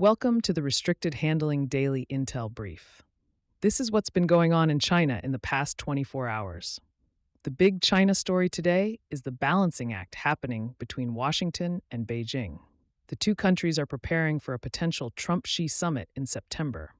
Welcome to the Restricted Handling Daily Intel Brief. This is what's been going on in China in the past 24 hours. The big China story today is the balancing act happening between Washington and Beijing. The two countries are preparing for a potential Trump-Xi summit in September.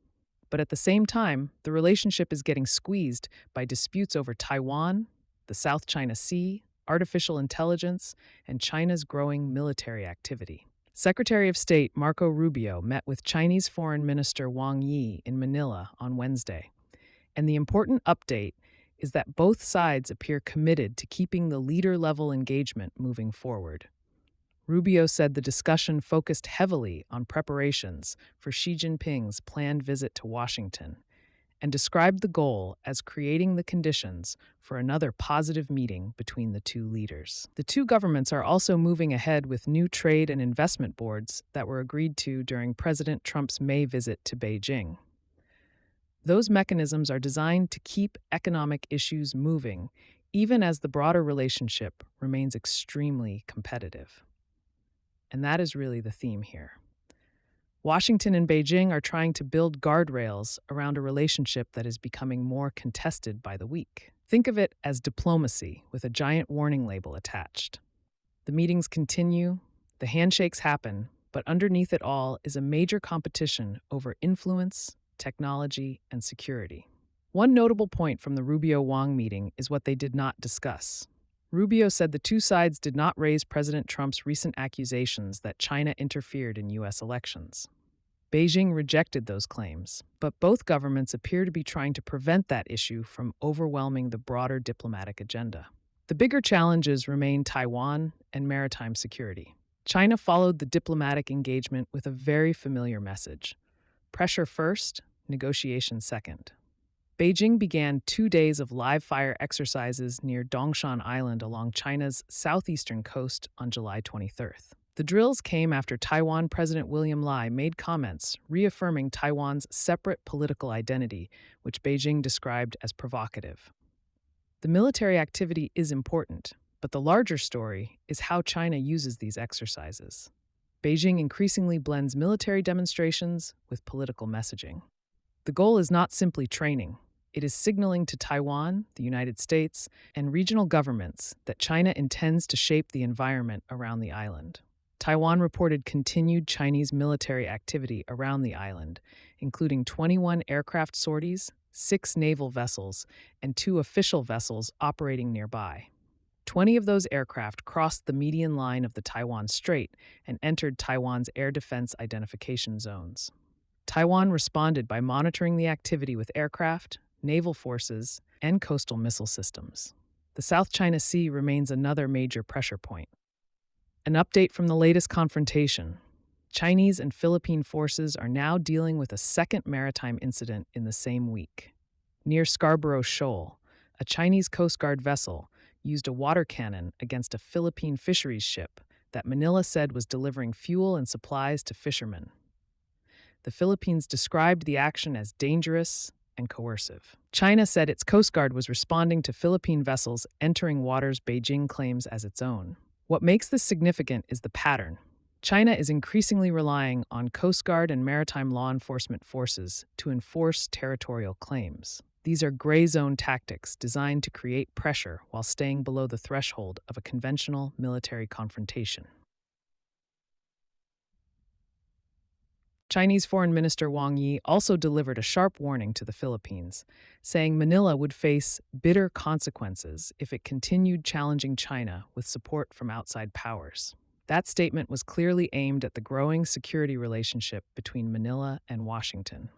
But at the same time, the relationship is getting squeezed by disputes over Taiwan, the South China Sea, artificial intelligence, and China's growing military activity. Secretary of State Marco Rubio met with Chinese Foreign Minister Wang in Manila on Wednesday. And the important update is that both sides appear committed to keeping the leader-level engagement moving forward. Rubio said the discussion focused heavily on preparations for Xi Jinping's planned visit to Washington and described the goal as creating the conditions for another positive meeting between the two leaders. The two governments are also moving ahead with new trade and investment boards that were agreed to during President Trump's May visit to Beijing. Those mechanisms are designed to keep economic issues moving, even as the broader relationship remains extremely competitive. And that is really the theme here. Washington and Beijing are trying to build guardrails around a relationship that is becoming more contested by the week. Think of it as diplomacy with a giant warning label attached. The meetings continue, the handshakes happen, but underneath it all is a major competition over influence, technology, and security. One notable point from the Rubio-Wang meeting is what they did not discuss. Rubio said the two sides did not raise President Trump's recent accusations that China interfered in U.S. elections. Beijing rejected those claims, but both governments appear to be trying to prevent that issue from overwhelming the broader diplomatic agenda. The bigger challenges remain Taiwan and maritime security. China followed the diplomatic engagement with a very familiar message: pressure first, negotiation second. Beijing began 2 days of live-fire exercises near Dongshan Island along China's southeastern coast on July 23rd. The drills came after Taiwan President William Lai made comments reaffirming Taiwan's separate political identity, which Beijing described as provocative. The military activity is important, but the larger story is how China uses these exercises. Beijing increasingly blends military demonstrations with political messaging. The goal is not simply training. It is signaling to Taiwan, the United States, and regional governments that China intends to shape the environment around the island. Taiwan reported continued Chinese military activity around the island, including 21 aircraft sorties, 6 naval vessels, and 2 official vessels operating nearby. 20 of those aircraft crossed the median line of the Taiwan Strait and entered Taiwan's air defense identification zones. Taiwan responded by monitoring the activity with aircraft, naval forces, and coastal missile systems. The South China Sea remains another major pressure point. An update from the latest confrontation: Chinese and Philippine forces are now dealing with a second maritime incident in the same week. Near Scarborough Shoal, a Chinese Coast Guard vessel used a water cannon against a Philippine fisheries ship that Manila said was delivering fuel and supplies to fishermen. The Philippines described the action as dangerous and coercive. China said its Coast Guard was responding to Philippine vessels entering waters Beijing claims as its own. What makes this significant is the pattern. China is increasingly relying on Coast Guard and maritime law enforcement forces to enforce territorial claims. These are gray zone tactics designed to create pressure while staying below the threshold of a conventional military confrontation. Chinese Foreign Minister Wang also delivered a sharp warning to the Philippines, saying Manila would face bitter consequences if it continued challenging China with support from outside powers. That statement was clearly aimed at the growing security relationship between Manila and Washington.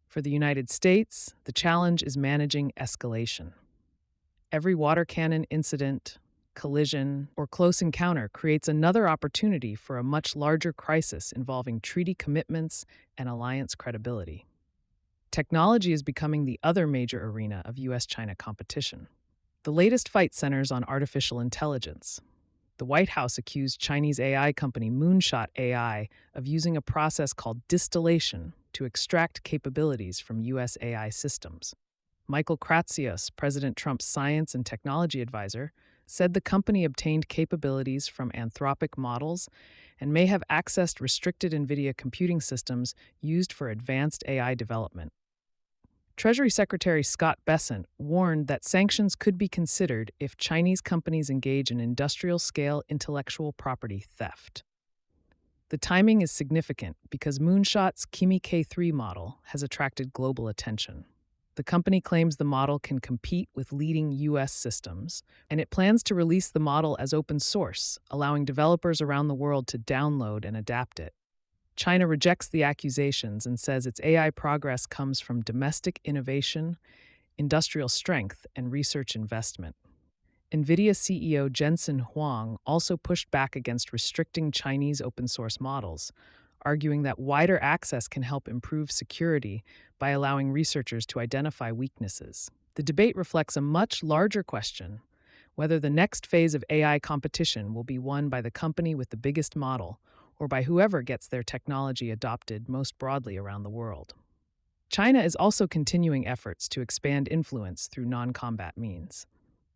For the United States, the challenge is managing escalation. Every water cannon incident, collision, or close encounter creates another opportunity for a much larger crisis involving treaty commitments and alliance credibility. Technology is becoming the other major arena of U.S.-China competition. The latest fight centers on artificial intelligence. The White House accused Chinese AI company Moonshot AI of using a process called distillation to extract capabilities from U.S. AI systems. Michael Kratsios, President Trump's science and technology advisor, said the company obtained capabilities from Anthropic models and may have accessed restricted NVIDIA computing systems used for advanced AI development. Treasury Secretary Scott Bessent warned that sanctions could be considered if Chinese companies engage in industrial-scale intellectual property theft. The timing is significant because Moonshot's Kimi K3 model has attracted global attention. The company claims the model can compete with leading U.S. systems, and it plans to release the model as open source, allowing developers around the world to download and adapt it. China rejects the accusations and says its AI progress comes from domestic innovation, industrial strength, and research investment. NVIDIA CEO Jensen Huang also pushed back against restricting Chinese open-source models, arguing that wider access can help improve security by allowing researchers to identify weaknesses. The debate reflects a much larger question: whether the next phase of AI competition will be won by the company with the biggest model, or by whoever gets their technology adopted most broadly around the world. China is also continuing efforts to expand influence through non-combat means.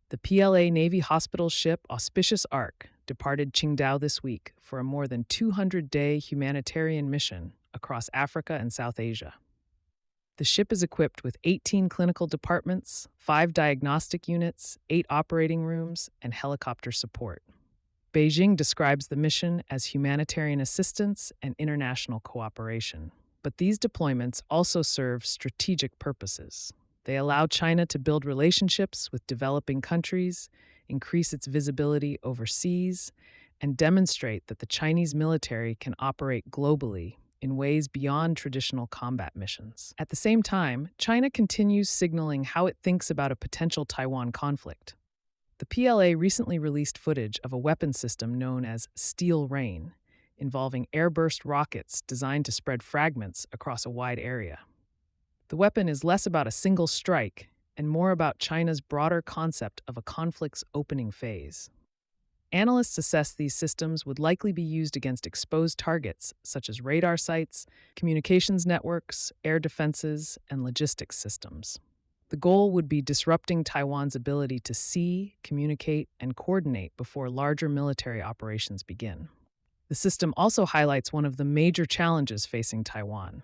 The PLA Navy hospital ship Auspicious Ark departed Qingdao this week for a more than 200-day humanitarian mission across Africa and South Asia. The ship is equipped with 18 clinical departments, 5 diagnostic units, 8 operating rooms, and helicopter support. Beijing describes the mission as humanitarian assistance and international cooperation. But these deployments also serve strategic purposes. They allow China to build relationships with developing countries, increase its visibility overseas, and demonstrate that the Chinese military can operate globally in ways beyond traditional combat missions. At the same time, China continues signaling how it thinks about a potential Taiwan conflict. The PLA recently released footage of a weapon system known as Steel Rain, involving airburst rockets designed to spread fragments across a wide area. The weapon is less about a single strike and more about China's broader concept of a conflict's opening phase. Analysts assess these systems would likely be used against exposed targets such as radar sites, communications networks, air defenses, and logistics systems. The goal would be disrupting Taiwan's ability to see, communicate, and coordinate before larger military operations begin. The system also highlights one of the major challenges facing Taiwan.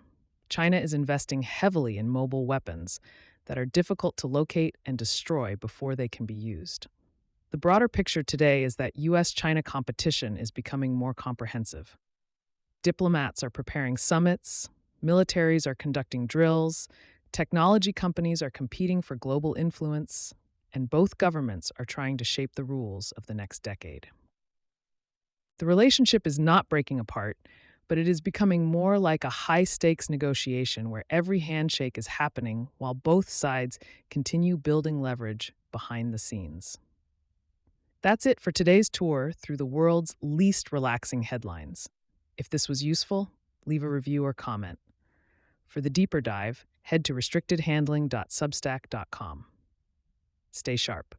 China is investing heavily in mobile weapons that are difficult to locate and destroy before they can be used. The broader picture today is that U.S.-China competition is becoming more comprehensive. Diplomats are preparing summits, militaries are conducting drills, technology companies are competing for global influence, and both governments are trying to shape the rules of the next decade. The relationship is not breaking apart, but it is becoming more like a high-stakes negotiation where every handshake is happening while both sides continue building leverage behind the scenes. That's it for today's tour through the world's least relaxing headlines. If this was useful, leave a review or comment. For the deeper dive, head to restrictedhandling.substack.com. Stay sharp.